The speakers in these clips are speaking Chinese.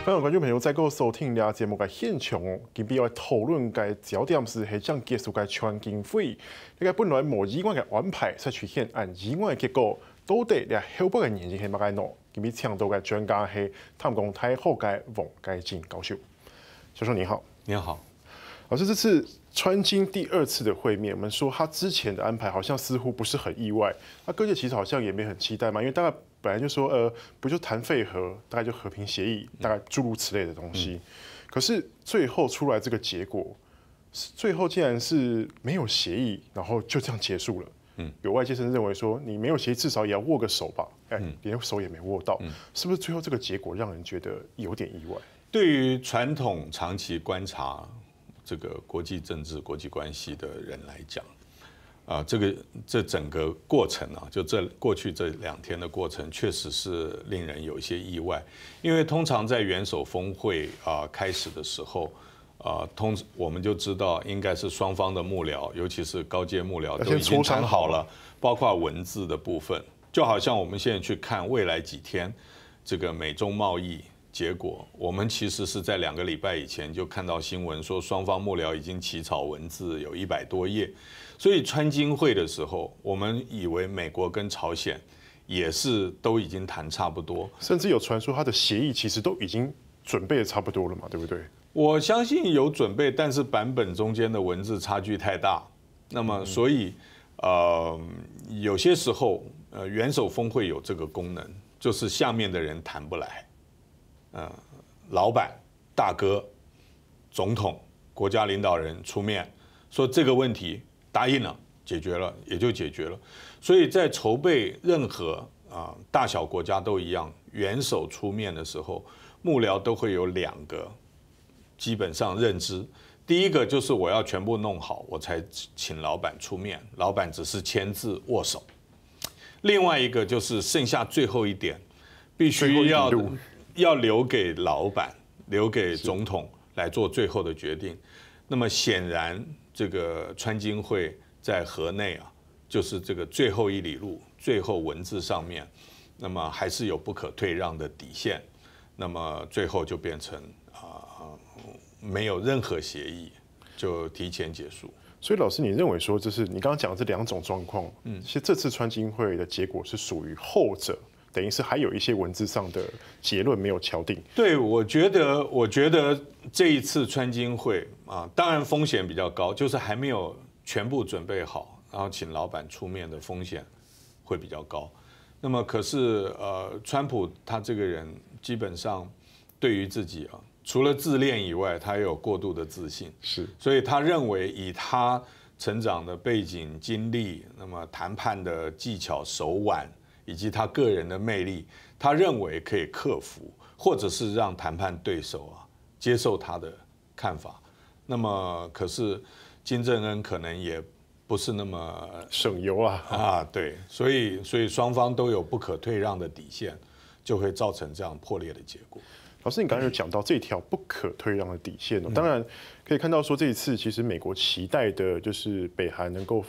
欢迎观众朋友再度收听呢节目嘅现场哦。今日要讨论嘅焦点是将结束嘅全经会，呢個本來無意外嘅安排，卻出現按意外嘅結果，到底呢後邊嘅原因係乜嘢呢？今日請到嘅專家係淡江大學嘅王介進教授。教授你好，你好，老師，這次川金第二次的會面，我們說他之前的安排好像似乎不是很意外，那各界其實好像也沒很期待嘛，因為大概本來就說不就談廢核，大概就和平協議，大概諸如此類的東西，可是最後出來這個結果，最後竟然是沒有協議，然後就這樣結束了。有外界甚至認為說，你沒有協議，至少也要握個手吧，連手也沒握到，是不是最後這個結果讓人覺得有點意外？對於傳統長期觀察這個國際政治、國際關係的人來講，這整個過程啊，就過去這2天的過程，確實是令人有一些意外。因為通常在元首峰會開始的時候，我們就知道應該是雙方的幕僚，尤其是高階幕僚都已經談好了，包括文字的部分，就好像我們現在去看未來幾天這個美中貿易。結果，我們其實是在2個禮拜以前就看到新聞，說雙方幕僚已經起草文字有100多頁，所以川金會的時候，我們以為美國跟朝鮮也是都已經談差不多，甚至有傳說他的協議其實都已經準備得差不多了嘛，對不對？我相信有準備，但是版本中間的文字差距太大，那麼所以有些時候元首峰會有這個功能，就是下面的人談不來。老闆、大哥、總統、國家領導人出面說這個問題答應了，解決了，也就解決了。所以在籌備任何大小國家都一樣，元首出面的時候，幕僚都會有2個基本上認知。第一個就是我要全部弄好，我才請老闆出面，老闆只是簽字握手。另外一個就是剩下最後一點，必須要留給老闆，留給總統來做最後的決定。那麼顯然，這個川金會在河內啊，就是這個最後一里路，最後文字上面，那麼還是有不可退讓的底線。那麼最後就變成沒有任何協議，就提前結束。所以老師，你認為說，就是你剛剛講的這2種狀況，其實這次川金會的結果是屬於後者。等於是還有一些文字上的結論沒有敲定。對，我覺得這一次川金會當然風險比較高，就是還沒有全部準備好，然後請老闆出面的風險會比較高。那麼可是川普他這個人基本上對於自己除了自戀以外，他也有過度的自信，是，所以他認為以他成長的背景經歷，那麼談判的技巧手腕，以及他個人的魅力，他認為可以克服，或者是讓談判對手接受他的看法。那麼，可是金正恩可能也不是那麼省油啊對，所以雙方都有不可退讓的底線，就會造成這樣破裂的結果。老師，你剛才有講到這條不可退讓的底線，當然可以看到說這一次其實美國期待的就是北韓能夠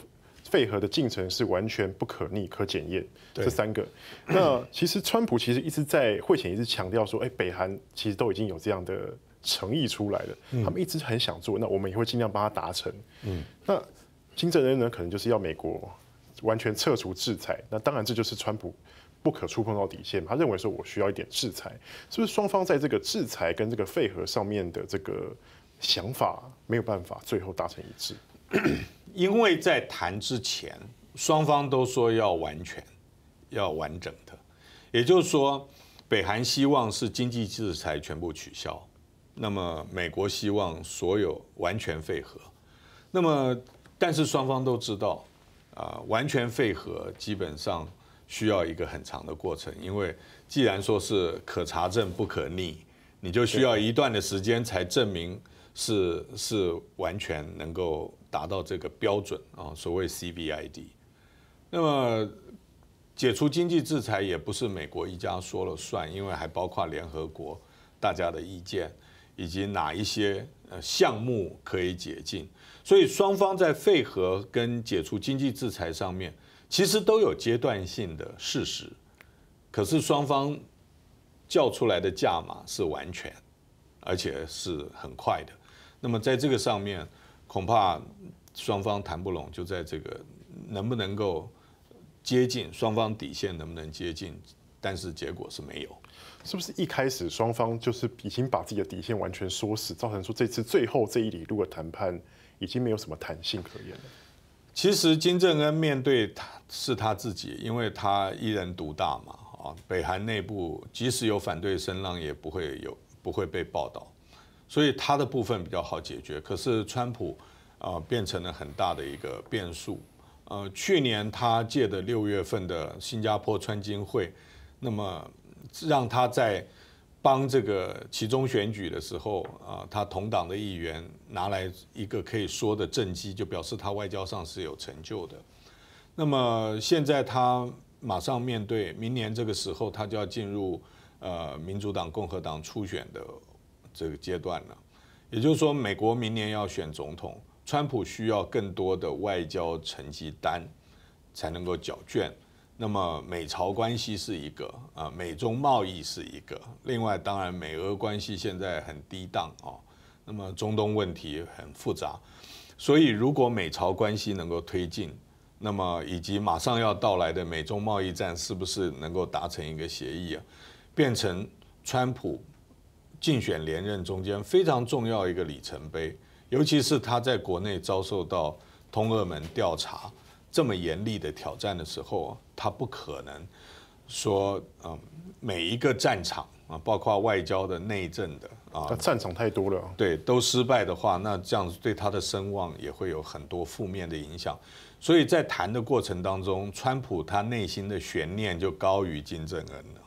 廢核的進程是完全不可逆、可檢驗，這3個。那其實川普其實一直在會前一直強調說，北韓其實都已經有這樣的誠意出來了，他們一直很想做，那我們也會盡量幫他達成。那金正恩呢，可能就是要美國完全撤除制裁，那當然這就是川普不可觸碰到底線，他認為說我需要一點制裁，是不是雙方在這個制裁跟這個廢核上面的這個想法沒有辦法最後達成一致？因為在談之前，雙方都說要完全、要完整的，也就是說，北韓希望是經濟制裁全部取消，那麼美國希望所有完全廢核。那麼，但是雙方都知道，完全廢核基本上需要一個很長的過程，因為既然說是可查證不可逆，你就需要一段的時間才證明是完全能夠達到這個標準啊，所謂 CVID。那麼解除經濟制裁也不是美國一家說了算，因為還包括聯合國大家的意見，以及哪一些項目可以解禁。所以雙方在廢核跟解除經濟制裁上面，其實都有階段性的事實。可是雙方叫出來的價碼是完全，而且是很快的。那么在这个上面，恐怕双方谈不拢，就在这个能不能够接近双方底线，能不能接近，但是结果是没有。是不是一开始双方就是已经把自己的底线完全锁死，造成说这次最后这一里路的谈判已经没有什么弹性可言了？其实金正恩面对是他自己，因为他一人独大嘛，北韩内部即使有反对声浪，也不会被报道，所以他的部分比较好解决。可是川普变成了很大的一个变数。去年他借的6月份的新加坡川金会，那么让他在帮这个期中选举的时候，他同党的议员拿来一个可以说的政绩，就表示他外交上是有成就的。那么现在他马上面对明年这个时候，他就要进入民主党、共和党初选的这个阶段了。也就是说，美国明年要选总统，川普需要更多的外交成绩单才能够缴卷。那么美朝关系是一个美中贸易是一个，另外当然美俄关系现在很低档那么中东问题很复杂，所以如果美朝关系能够推进，那么以及马上要到来的美中贸易战是不是能够达成一个协议变成川普竞选连任中间非常重要一个里程碑，尤其是他在国内遭受到通俄门调查这么严厉的挑战的时候，他不可能说每一个战场包括外交的、内政的战场太多了，对，都失败的话，那这样子对他的声望也会有很多负面的影响。所以在谈的过程当中，川普他内心的悬念就高于金正恩了。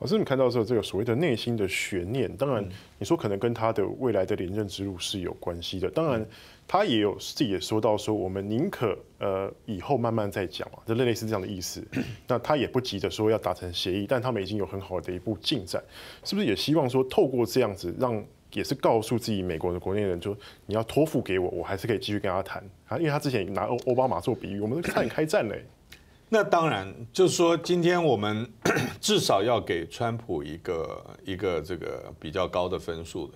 老师，你看到这个所谓的内心的悬念，当然你说可能跟他的未来的连任之路是有关系的。当然，他也有自己也说到说，我们宁可以后慢慢再讲嘛，就类似这样的意思。那他也不急着说要达成协议，但他们已经有很好的一步进展，是不是也希望说透过这样子让？也是告诉自己美国的国内人，就你要托付给我，我还是可以继续跟他谈因为他之前拿奥巴马做比喻，我们差点开战嘞。那当然，就是说，今天我们至少要给川普一个这个比较高的分数的，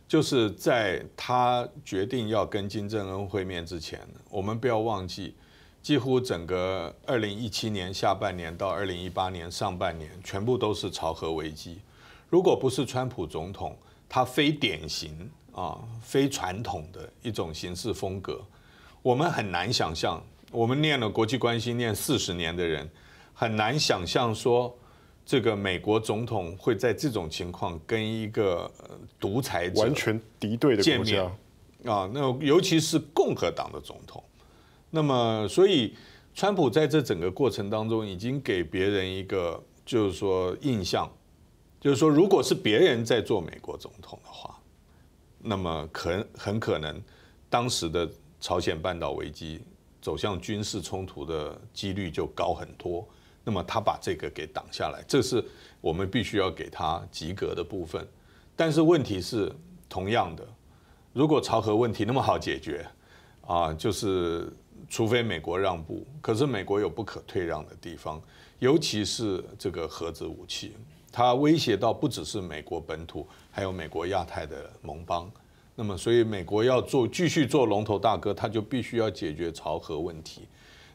就是在他决定要跟金正恩会面之前，我们不要忘记，几乎整个2017年下半年到2018年上半年，全部都是朝核危机。如果不是川普总统，他非典型非传统的一种行事风格，我们很难想象。我们念了国际关系念40年的人，很难想象说这个美国总统会在这种情况跟一个独裁者完全敌对的国家那尤其是共和党的总统。那么，所以川普在这整个过程当中，已经给别人一个就是说印象。就是说，如果是别人在做美国总统的话，那么很可能当时的朝鲜半岛危机走向军事冲突的几率就高很多。那么他把这个给挡下来，这是我们必须要给他及格的部分。但是问题是同样的，如果朝核问题那么好解决就是除非美国让步，可是美国有不可退让的地方，尤其是这个核子武器。它威胁到不只是美国本土，还有美国亚太的盟邦。那么，所以美国要继续做龙头大哥，他就必须要解决朝核问题。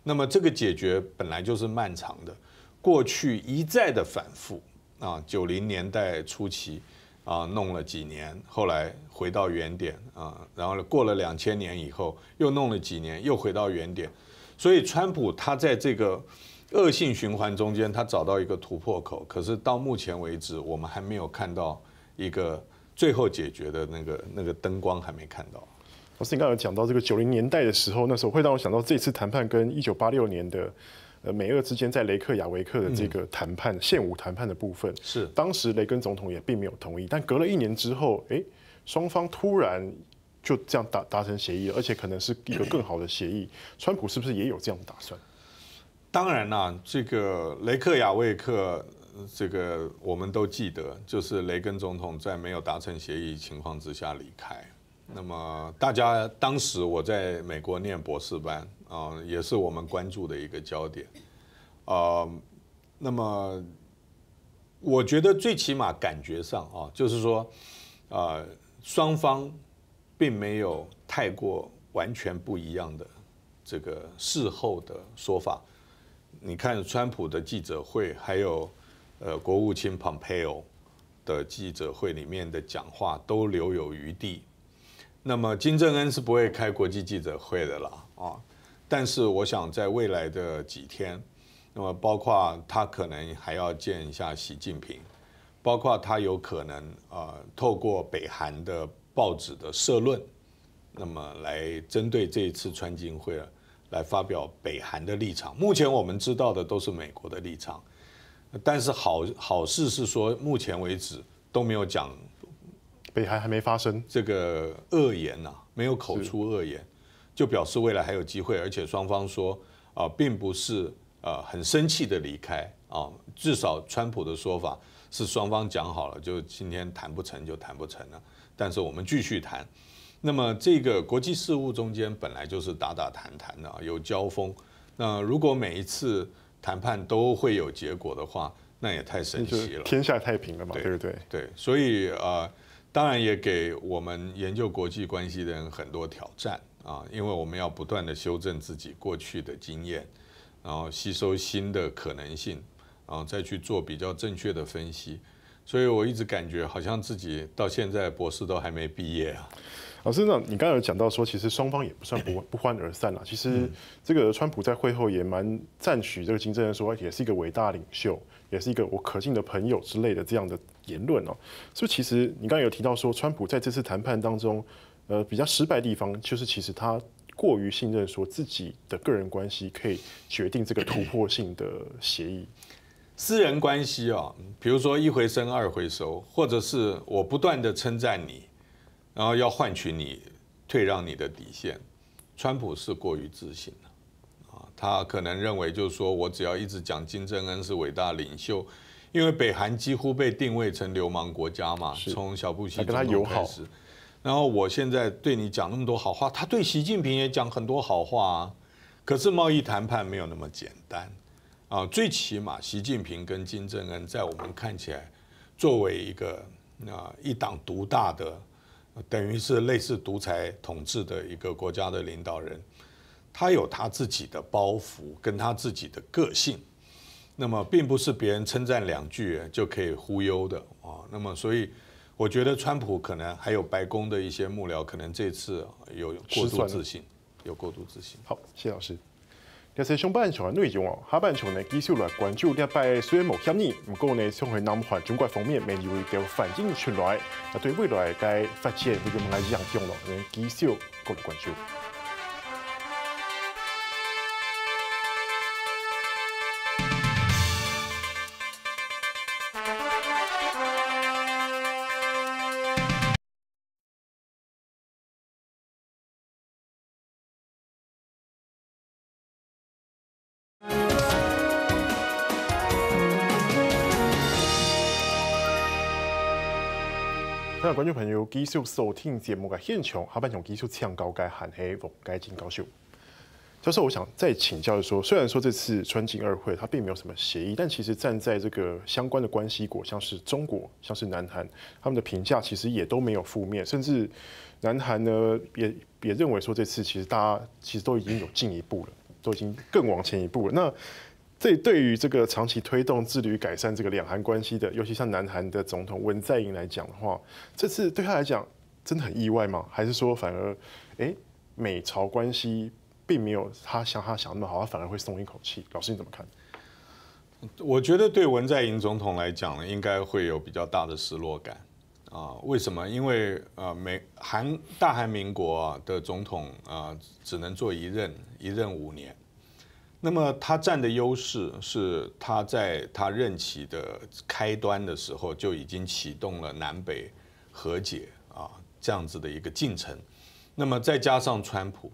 那么，这个解决本来就是漫长的，过去一再的反复90年代初期弄了几年，后来回到原点然后过了2000年以后又弄了几年，又回到原点。所以，川普他在这个恶性循环中间，他找到一个突破口，可是到目前为止，我们还没有看到一个最后解决的那个灯光，还没看到。老师，你刚刚有讲到这个90年代的时候，那时候会让我想到这次谈判跟1986年的美俄之间在雷克雅维克的这个谈判现武谈判的部分，是当时雷根总统也并没有同意，但隔了1年之后，双方突然就这样达成协议了，而且可能是一个更好的协议。川普是不是也有这样的打算？当然啦，这个雷克雅未克，这个我们都记得，就是雷根总统在没有达成协议情况之下离开。那么大家当时我在美国念博士班也是我们关注的一个焦点那么我觉得最起码感觉上就是说，双方并没有太过完全不一样的这个事后的说法。你看川普的记者会，还有国务卿 Pompeo 的记者会里面的讲话都留有余地。那么金正恩是不会开国际记者会的啦啊，但是我想在未来的几天，那么包括他可能还要见一下习近平，包括他有可能透过北韩的报纸的社论，那么来针对这一次川金会来发表北韩的立场。目前我们知道的都是美国的立场，但是好事是说，目前为止都没有讲北韩还没发生这个恶言呐，没有口出恶言，就表示未来还有机会，而且双方说并不是很生气的离开啊，至少川普的说法是双方讲好了，就今天谈不成就谈不成了，但是我们继续谈。那么这个国际事务中间本来就是打打谈谈的，有交锋。那如果每一次谈判都会有结果的话，那也太神奇了，天下太平了嘛，对不对？对，所以当然也给我们研究国际关系的人很多挑战啊，因为我们要不断的修正自己过去的经验，然后吸收新的可能性，然后再去做比较正确的分析。所以我一直感觉好像自己到现在博士都还没毕业啊。老师，那你刚才有讲到说，其实双方也不算不欢而散啦。其实这个川普在会后也蛮赞许这个金正恩，说也是一个伟大领袖，也是一个我可敬的朋友之类的这样的言论哦。所以其实你刚才有提到说，川普在这次谈判当中，比较失败的地方就是其实他过于信任说自己的个人关系可以决定这个突破性的协议。私人关系啊，比如说一回生二回熟，或者是我不断的称赞你，然后要换取你退让你的底线，川普是过于自信了啊，他可能认为就是说我只要一直讲金正恩是伟大领袖，因为北韩几乎被定位成流氓国家嘛，从小布希总统开始，然后我现在对你讲那么多好话，他对习近平也讲很多好话啊，可是贸易谈判没有那么简单啊，最起码习近平跟金正恩在我们看起来，作为一个一党独大的。等于是类似独裁统治的一个国家的领导人，他有他自己的包袱跟他自己的个性，那么并不是别人称赞两句就可以忽悠的啊。那么所以我觉得川普可能还有白宫的一些幕僚，可能这次有过度自信，有过度自信。好，谢谢老师。其实上半场的内容哦，下半场呢继续来关注礼拜虽然无协议，不过呢，上回南韩中国方面未有一条反映出来，那对未来该发展会有乜嘢影響咯？呢繼續各嚟關注。那觀眾朋友繼續收聽節目嘅現場，下半場繼續請教嘅韓係黃介金教授。教授，我想再請教的說，雖然說這次川金二會它並沒有什麼協議，但其實站在這個相關的關係國，像是中國、像是南韓，他們的評價其實也都沒有負面，甚至南韓呢也認為說這次其實大家其實都已經有進一步了，都已經更往前一步了。那這對於這個長期推動致力於改善這個兩韓關係的，尤其像南韓的總統文在寅來講的話，這次對他來講真的很意外嗎？還是說反而，美朝關係並沒有他想那麼好，他反而會鬆一口氣？老師你怎麼看？我覺得對文在寅總統來講，應該會有比較大的失落感啊。為什麼？因為大韓民國的總統只能做一任5年。那麼他佔的優勢是他在他任期的開端的時候就已經啟動了南北和解這樣子的一個進程。那麼再加上川普，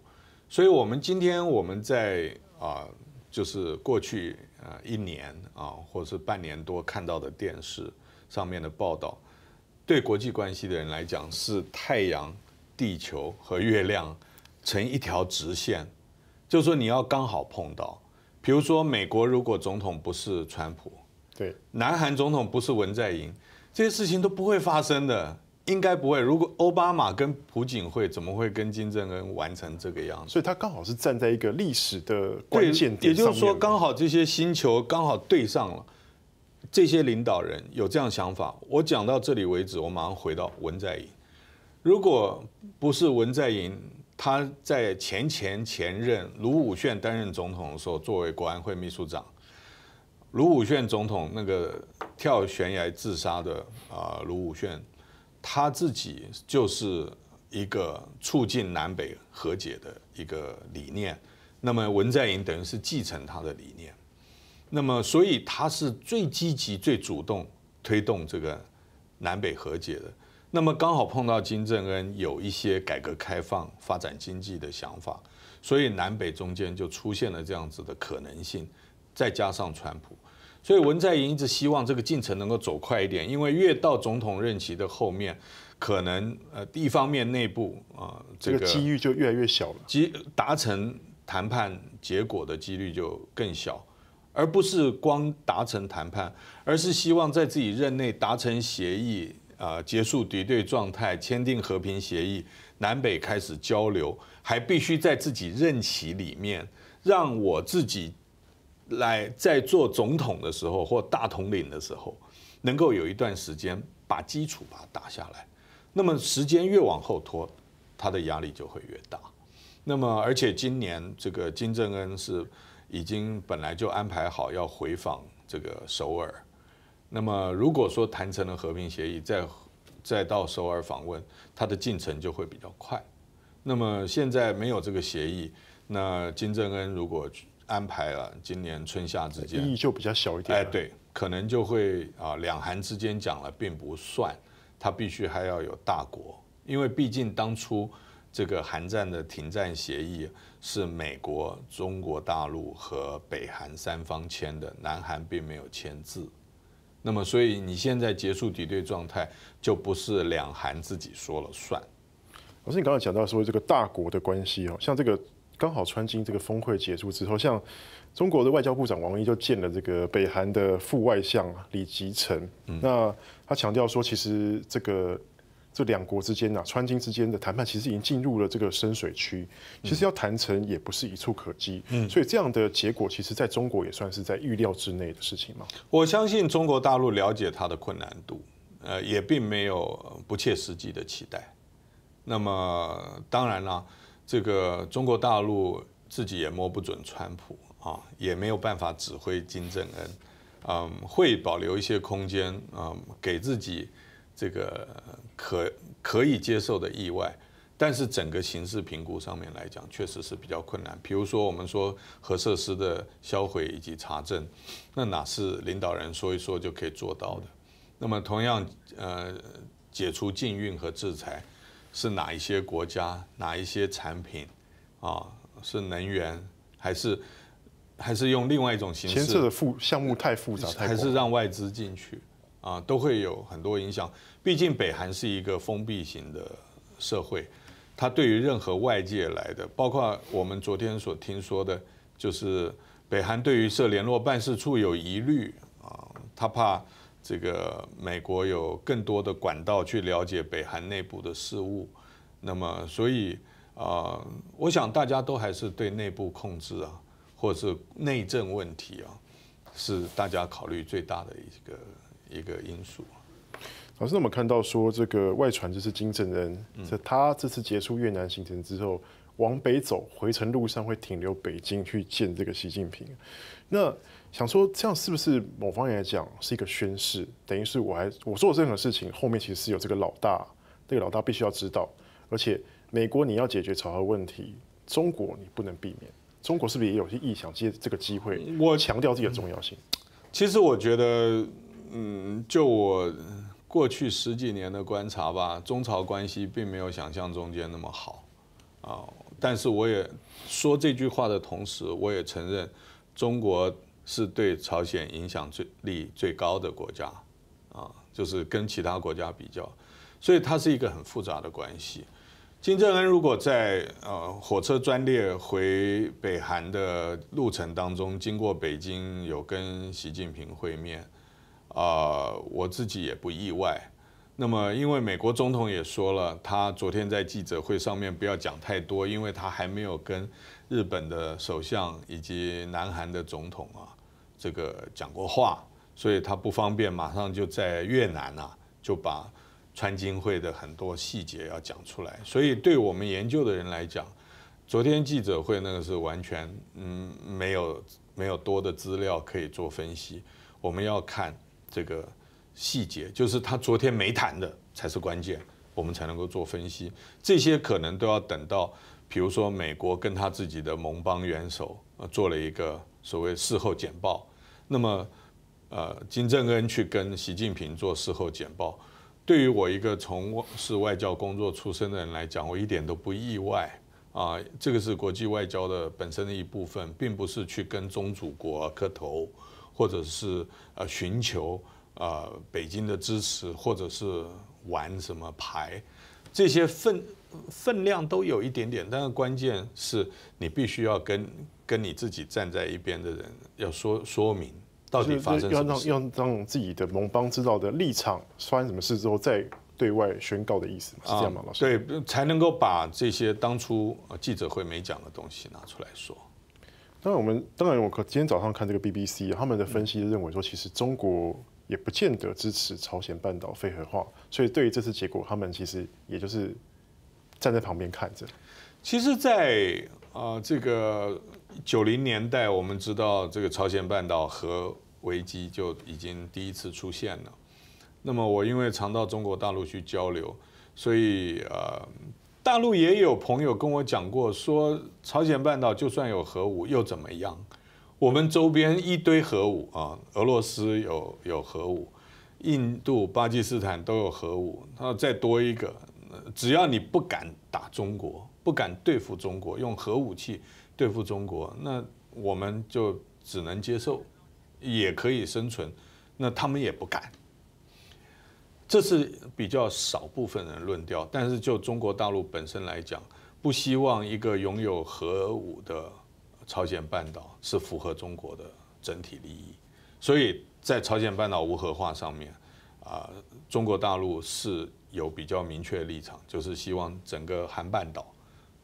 所以我們今天我們在就是過去1年或是半年多看到的電視上面的報道，對國際關係的人來講是太陽、地球和月亮成一條直線。就是說你要剛好碰到，比如說美國如果總統不是川普，對，南韓總統不是文在寅，這些事情都不會發生的，应该不会。如果奥巴马跟朴槿惠，怎么会跟金正恩玩成这个样子？所以他刚好是站在一个历史的关键点上面，也就是说，刚好这些星球刚好对上了。这些领导人有这样想法。我讲到这里为止，我马上回到文在寅。如果不是文在寅，他在前任卢武铉担任总统的时候，作为国安会秘书长，卢武铉总统那个跳悬崖自杀的卢武铉，他自己就是一个促进南北和解的一个理念。那么文在寅等于是继承他的理念，那么所以他是最积极、最主动推动这个南北和解的。那么刚好碰到金正恩有一些改革开放、发展经济的想法，所以南北中间就出现了这样子的可能性。再加上川普，所以文在寅一直希望这个进程能够走快一点，因为越到总统任期的后面，可能一方面内部这个机遇就越来越小了，达成谈判结果的几率就更小，而不是光达成谈判，而是希望在自己任内达成协议。结束敌对状态，签订和平协议，南北开始交流，还必须在自己任期里面，让我自己来在做总统的时候或大统领的时候，能够有一段时间把基础把它打下来。那么时间越往后拖，他的压力就会越大。那么而且今年这个金正恩是已经本来就安排好要回访这个首尔。那么，如果说谈成了和平协议，再到首尔访问，它的进程就会比较快。那么现在没有这个协议，那金正恩如果安排了今年春夏之间，意义就比较小一点。对，可能就会两韩之间讲了并不算，他必须还要有大国，因为毕竟当初这个韩战的停战协议是美国、中国大陆和北韩三方签的，南韩并没有签字。那么，所以你现在结束敌对状态，就不是两韩自己说了算。老师，你刚才讲到说这个大国的关系像这个刚好川金这个峰会结束之后，像中国的外交部长王毅就见了这个北韩的副外相李吉成，那他强调说，其实这两国之间川金之间的谈判其实已经进入了这个深水区，其实要谈成也不是一触可及，所以这样的结果，其实在中国也算是在预料之内的事情嘛。我相信中国大陆了解它的困难度，也并没有不切实际的期待。那么当然了，这个中国大陆自己也摸不准川普也没有办法指挥金正恩，会保留一些空间，给自己这个可以接受的意外，但是整个形势评估上面来讲，确实是比较困难。比如说，我们说核设施的销毁以及查证，那哪是领导人说一说就可以做到的？那么同样，解除禁运和制裁是哪一些国家、哪一些产品是能源还是用另外一种形式？牵涉的项目太复杂，还是让外资进去？都会有很多影响。毕竟北韩是一个封闭型的社会，它对于任何外界来的，包括我们昨天所听说的，就是北韩对于设联络办事处有疑虑他怕这个美国有更多的管道去了解北韩内部的事务。那么，所以我想大家都还是对内部控制或者是内政问题是大家考虑最大的一个因素。老师，我们看到说这个外传就是金正恩，他这次结束越南行程之后，往北走，回程路上会停留北京去见这个习近平。那想说这样是不是某方面来讲是一个宣示？等于是我做任何事情后面其实是有这个老大，这个老大必须要知道，而且美国你要解决朝核问题，中国你不能避免。中国是不是也有些意想借这个机会，强调自己的重要性？其实我觉得，就我过去10几年的观察吧，中朝关系并没有想象中间那么好但是我也说这句话的同时，我也承认中国是对朝鲜影响力最高的国家就是跟其他国家比较，所以它是一个很复杂的关系。金正恩如果在火车专列回北韩的路程当中，经过北京有跟习近平会面，我自己也不意外。那么，因为美国总统也说了，他昨天在记者会上面不要讲太多，因为他还没有跟日本的首相以及南韩的总统这个讲过话，所以他不方便马上就在越南就把川金会的很多细节要讲出来。所以对我们研究的人来讲，昨天记者会那个是完全没有多的资料可以做分析，我们要看这个细节，就是他昨天没谈的才是关键，我们才能够做分析。这些可能都要等到，比如说美国跟他自己的盟邦元首做了一个所谓事后简报，那么金正恩去跟习近平做事后简报，对于我一个从事外交工作出身的人来讲，我一点都不意外这个是国际外交的本身的一部分，并不是去跟宗主国磕头，或者是寻求北京的支持，或者是玩什么牌，这些分量都有一点点，但是关键是你必须要跟你自己站在一边的人要说明到底发生什么事，要让自己的盟邦知道的立场，发生什么事之后再对外宣告的意思，是这样吗，老师？对，才能够把这些当初记者会没讲的东西拿出来说。当然我今天早上看这个 BBC， 他们的分析认为说，其实中国也不见得支持朝鲜半岛非核化，所以对于这次结果，他们其实也就是站在旁边看着。其实在，这个90年代，我们知道这个朝鲜半岛核危机就已经第一次出现了。那么我因为常到中国大陆去交流，所以大陆也有朋友跟我讲过，说朝鲜半岛就算有核武又怎么样？我们周边一堆核武俄罗斯有核武，印度、巴基斯坦都有核武，然后再多一个，只要你不敢打中国，不敢对付中国，用核武器对付中国，那我们就只能接受，也可以生存，那他们也不敢。这是比较少部分人论调，但是就中国大陆本身来讲，不希望一个拥有核武的朝鲜半岛是符合中国的整体利益，所以在朝鲜半岛无核化上面，中国大陆是有比较明确的立场，就是希望整个韩半岛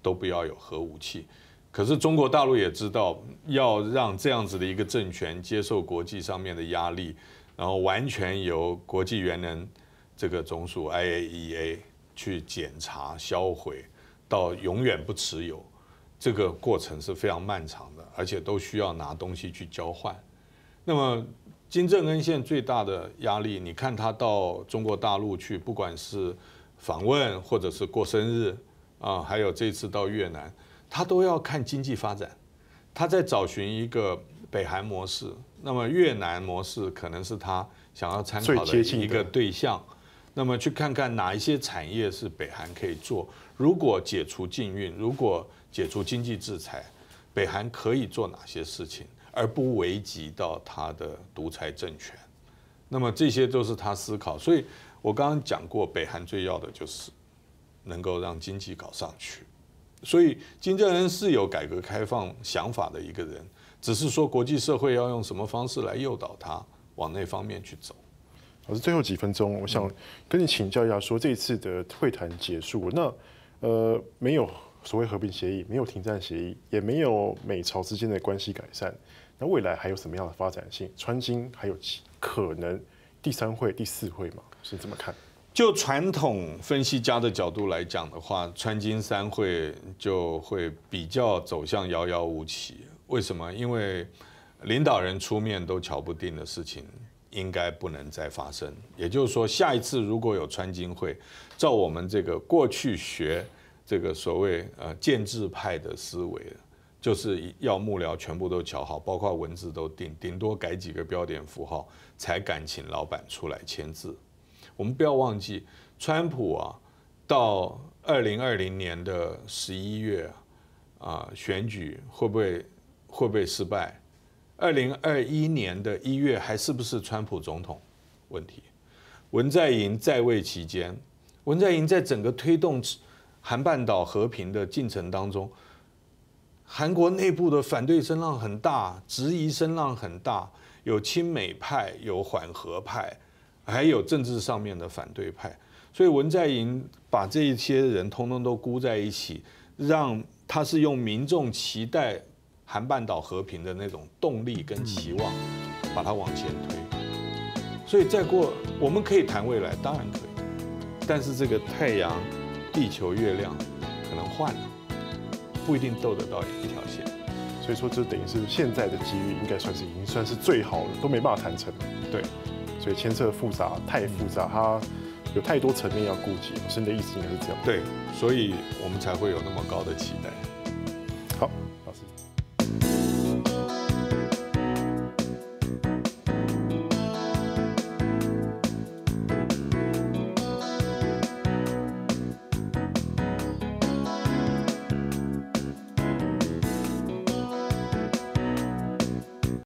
都不要有核武器。可是中国大陆也知道，要让这样子的一个政权接受国际上面的压力，然后完全由国际原能这个总署 IAEA 去检查销毁，到永远不持有，这个过程是非常漫长的，而且都需要拿东西去交换。那么金正恩现在最大的压力，你看他到中国大陆去，不管是访问或者是过生日还有这次到越南，他都要看经济发展，他在找寻一个北韩模式。那么越南模式可能是他想要参考的一个对象。那么去看看哪一些产业是北韩可以做。如果解除禁运，如果解除经济制裁，北韩可以做哪些事情，而不危及到他的独裁政权。那么这些都是他思考。所以我刚刚讲过，北韩最要的就是能够让经济搞上去。所以金正恩是有改革开放想法的一个人，只是说国际社会要用什么方式来诱导他往那方面去走。老师，最后几分钟，我想跟你请教一下，说这一次的会谈结束，那没有所谓和平协议，没有停战协议，也没有美朝之间的关系改善，那未来还有什么样的发展性？川金还有可能第3会、第4会吗？是怎么看？就传统分析家的角度来讲的话，川金3会就会比较走向遥遥无期。为什么？因为领导人出面都瞧不定的事情，应该不能再发生。也就是说，下一次如果有川金会，照我们这个过去学这个所谓建制派的思维，就是要幕僚全部都瞧好，包括文字都定，顶多改几个标点符号，才敢请老板出来签字。我们不要忘记，川普到2020年的11月选举会不会失败？2021年的1月还是不是川普总统？问题。文在寅在位期间，文在寅在整个推动韩半岛和平的进程当中，韩国内部的反对声浪很大，质疑声浪很大，有亲美派，有缓和派，还有政治上面的反对派。所以文在寅把这一些人通通都箍在一起，让他是用民众期待韩半岛和平的那种动力跟期望，把它往前推。所以再过，我们可以谈未来，当然可以，但是这个太阳、地球、月亮可能换了，不一定斗得到一条线。所以说，这等于是现在的机遇，应该已经算是最好的，都没办法谈成。对，所以牵涉复杂，太复杂，它有太多层面要顾及。老师你的意思应该是这样。对，所以我们才会有那么高的期待。好，老师。